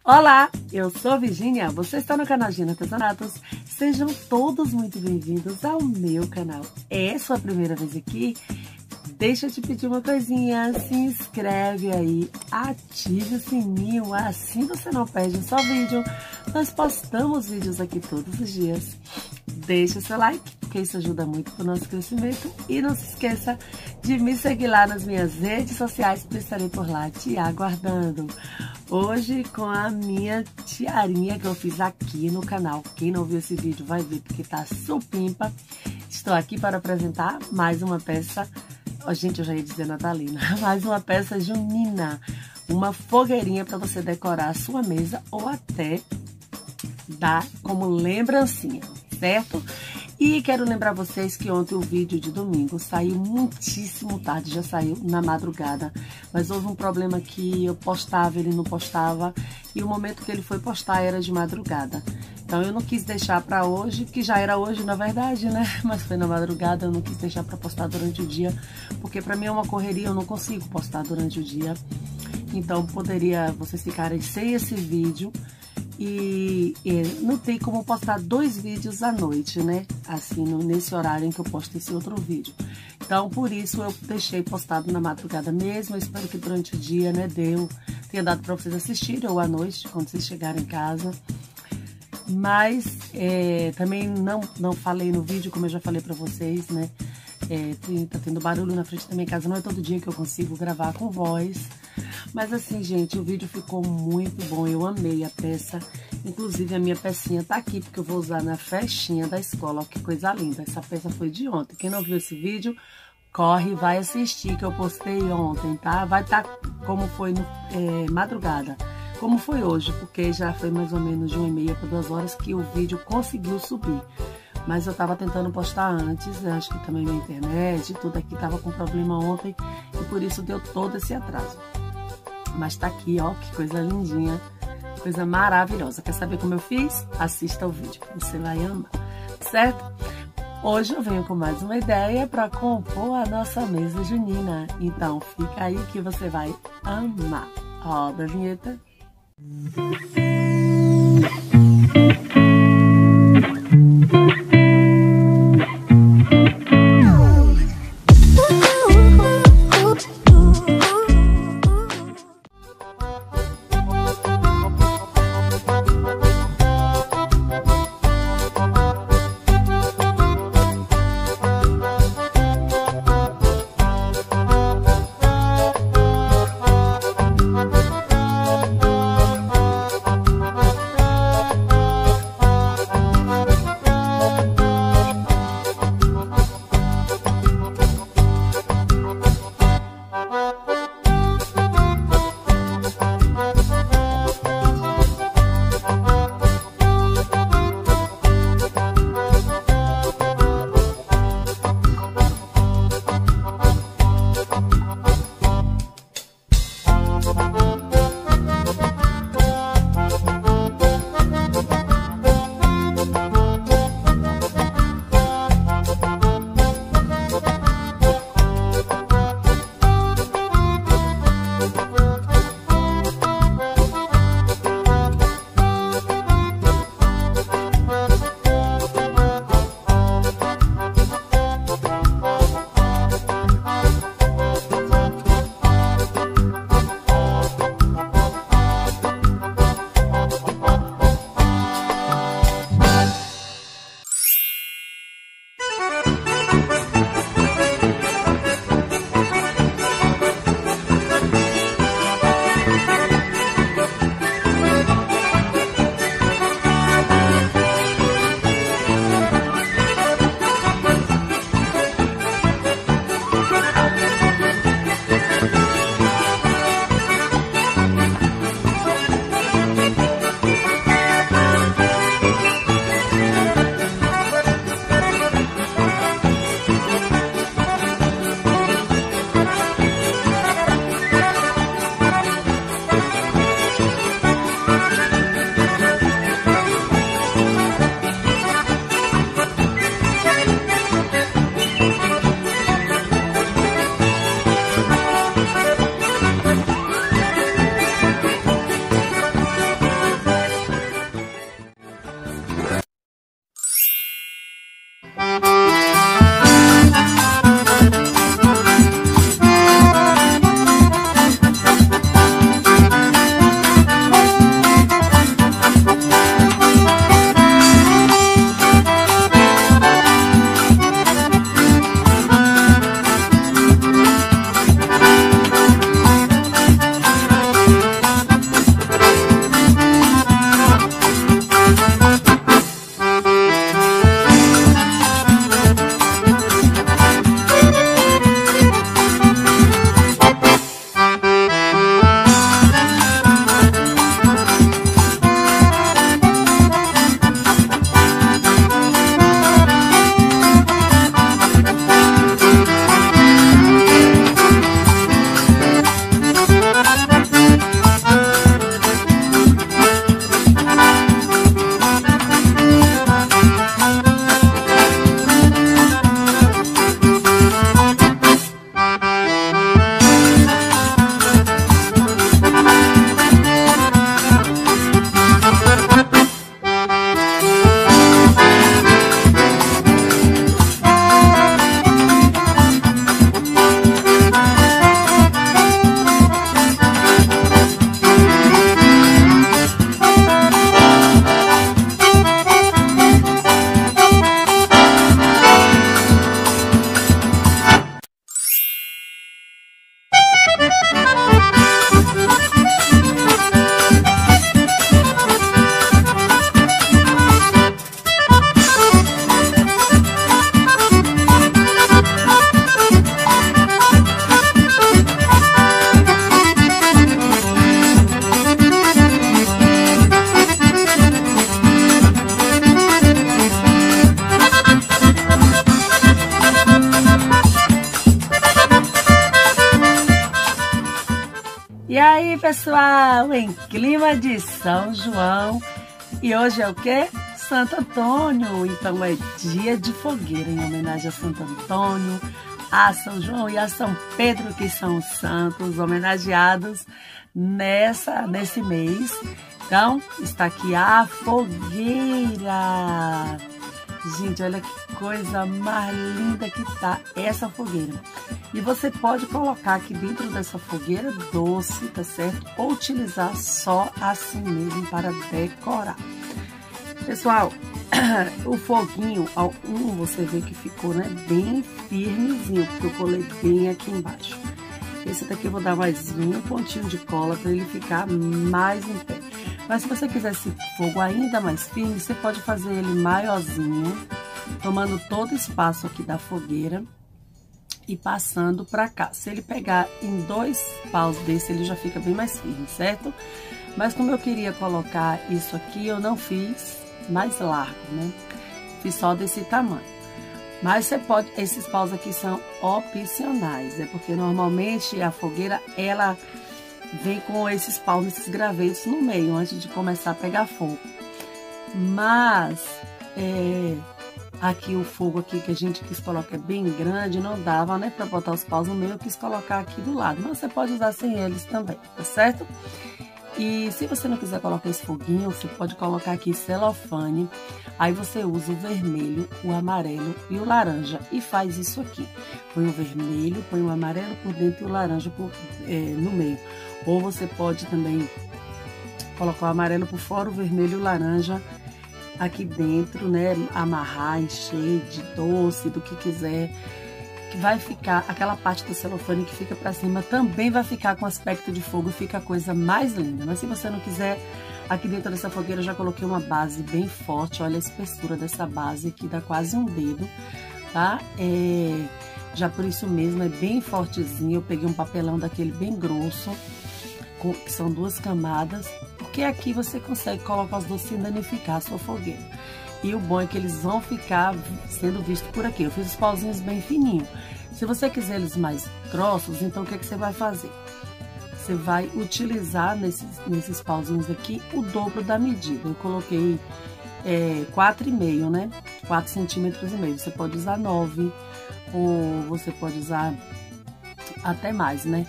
Olá, eu sou Virgínia, você está no canal Gina Artesanatos. Sejam todos muito bem-vindos ao meu canal. É sua primeira vez aqui? Deixa eu te pedir uma coisinha, se inscreve aí, ative o sininho, assim você não perde um só vídeo. Nós postamos vídeos aqui todos os dias. Deixa o seu like, porque isso ajuda muito para o nosso crescimento. E não se esqueça de me seguir lá nas minhas redes sociais, porque estarei por lá te aguardando. Hoje com a minha tiarinha que eu fiz aqui no canal. Quem não viu esse vídeo vai ver porque tá supimpa. Estou aqui para apresentar mais uma peça. Oh, gente, eu já ia dizer natalina. Mais uma peça junina. Uma fogueirinha para você decorar a sua mesa ou até dar como lembrancinha, certo? E quero lembrar vocês que ontem o vídeo de domingo saiu muitíssimo tarde, já saiu na madrugada. Mas houve um problema que eu postava, ele não postava. E o momento que ele foi postar era de madrugada. Então eu não quis deixar para hoje, que já era hoje na verdade, né? Mas foi na madrugada, eu não quis deixar para postar durante o dia. Porque para mim é uma correria, eu não consigo postar durante o dia. Então poderia vocês ficarem sem esse vídeo. E não tem como postar 2 vídeos à noite, né? Assim, nesse horário em que eu posto esse outro vídeo. Então, por isso, eu deixei postado na madrugada mesmo. Eu espero que durante o dia, né, tenha dado pra vocês assistirem, ou à noite, quando vocês chegarem em casa. Mas, também não falei no vídeo, como eu já falei pra vocês, né? Tá tendo barulho na frente da minha casa, não é todo dia que eu consigo gravar com voz. Mas assim, gente, o vídeo ficou muito bom, eu amei a peça. Inclusive a minha pecinha tá aqui, porque eu vou usar na festinha da escola, ó, que coisa linda. Essa peça foi de ontem, quem não viu esse vídeo, corre e vai assistir, que eu postei ontem, tá? Vai estar como foi madrugada, como foi hoje, porque já foi mais ou menos de 1h30 para 2 horas que o vídeo conseguiu subir. Mas eu tava tentando postar antes, acho que também minha internet, tudo aqui tava com problema ontem e por isso deu todo esse atraso. Mas tá aqui, ó, que coisa lindinha, coisa maravilhosa. Quer saber como eu fiz? Assista o vídeo, você vai amar, certo? Hoje eu venho com mais uma ideia para compor a nossa mesa junina. Então fica aí que você vai amar. Roda a vinheta. E aí, pessoal, em clima de São João, e hoje é o quê? Santo Antônio, então é dia de fogueira em homenagem a Santo Antônio, a São João e a São Pedro, que são os santos homenageados nesse mês. Então, está aqui a fogueira. Gente, olha que coisa mais linda que tá essa fogueira. E você pode colocar aqui dentro dessa fogueira doce, tá certo? Ou utilizar só assim mesmo para decorar. Pessoal, o foguinho, você vê que ficou, né, bem firmezinho, porque eu colei bem aqui embaixo. Esse daqui eu vou dar mais um pontinho de cola para ele ficar mais em pé. Mas se você quiser esse fogo ainda mais firme, você pode fazer ele maiorzinho, tomando todo o espaço aqui da fogueira e passando para cá. Se ele pegar em 2 paus desse, ele já fica bem mais firme, certo? Mas como eu queria colocar isso aqui, eu não fiz mais largo, né? Fiz só desse tamanho. Mas você pode, esses paus aqui são opcionais, porque normalmente a fogueira, ela vem com esses paus, esses gravetos no meio, antes de começar a pegar fogo. Mas, aqui o fogo aqui que a gente quis colocar é bem grande, não dava, né, pra botar os paus no meio, eu quis colocar aqui do lado. Mas você pode usar sem eles também, tá certo? E se você não quiser colocar esse foguinho, você pode colocar aqui celofane. Aí você usa o vermelho, o amarelo e o laranja e faz isso aqui. Põe o vermelho, põe o amarelo por dentro e o laranja no meio. Ou você pode também colocar o amarelo por fora, o vermelho e o laranja aqui dentro, né? Amarrar, encher de doce, do que quiser. Que vai ficar, aquela parte do celofane que fica pra cima também vai ficar com aspecto de fogo, fica a coisa mais linda. Mas se você não quiser, aqui dentro dessa fogueira eu já coloquei uma base bem forte. Olha a espessura dessa base aqui, dá quase um dedo, tá? Já por isso mesmo, é bem fortezinho. Eu peguei um papelão daquele bem grosso, que são 2 camadas, porque aqui você consegue colocar os doces sem danificar a sua fogueira. E o bom é que eles vão ficar sendo vistos por aqui. Eu fiz os pauzinhos bem fininhos. Se você quiser eles mais grossos, então o que você vai fazer? Você vai utilizar nesses pauzinhos aqui o dobro da medida. Eu coloquei 4,5, né? 4 centímetros e meio. Você pode usar 9 ou você pode usar até mais, né?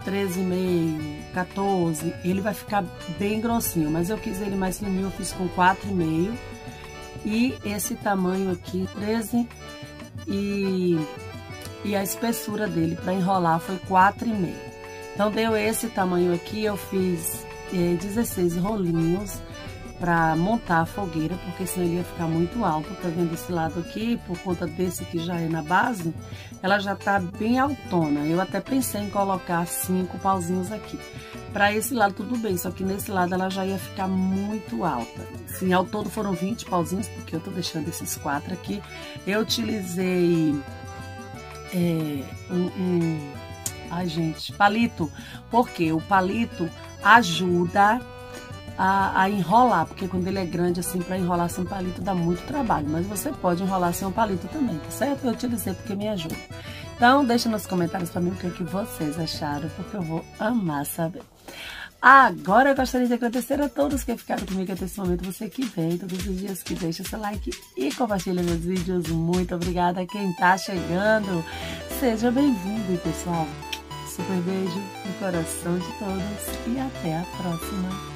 13,5, 14, ele vai ficar bem grossinho, mas eu quis ele mais fininho, eu fiz com 4,5 e esse tamanho aqui, 13, e a espessura dele para enrolar foi 4,5. Então deu esse tamanho aqui, eu fiz 16 rolinhos para montar a fogueira, porque senão ele ia ficar muito alto. Tá vendo esse lado aqui? Por conta desse que já é na base, ela já tá bem altona. Eu até pensei em colocar 5 pauzinhos aqui. Para esse lado tudo bem, só que nesse lado ela já ia ficar muito alta. Sim, ao todo foram 20 pauzinhos, porque eu tô deixando esses 4 aqui. Eu utilizei ai, gente, palito, porque o palito ajuda a enrolar, porque quando ele é grande assim, para enrolar sem palito dá muito trabalho, mas você pode enrolar sem um palito também, tá certo? Eu utilizei porque me ajuda. Então deixa nos comentários para mim o que é que vocês acharam, porque eu vou amar saber. Agora eu gostaria de agradecer a todos que ficaram comigo até esse momento, você que vem todos os dias, que deixa seu like e compartilha meus vídeos. Muito obrigada a quem tá chegando, seja bem-vindo, pessoal. Super beijo no coração de todos e até a próxima.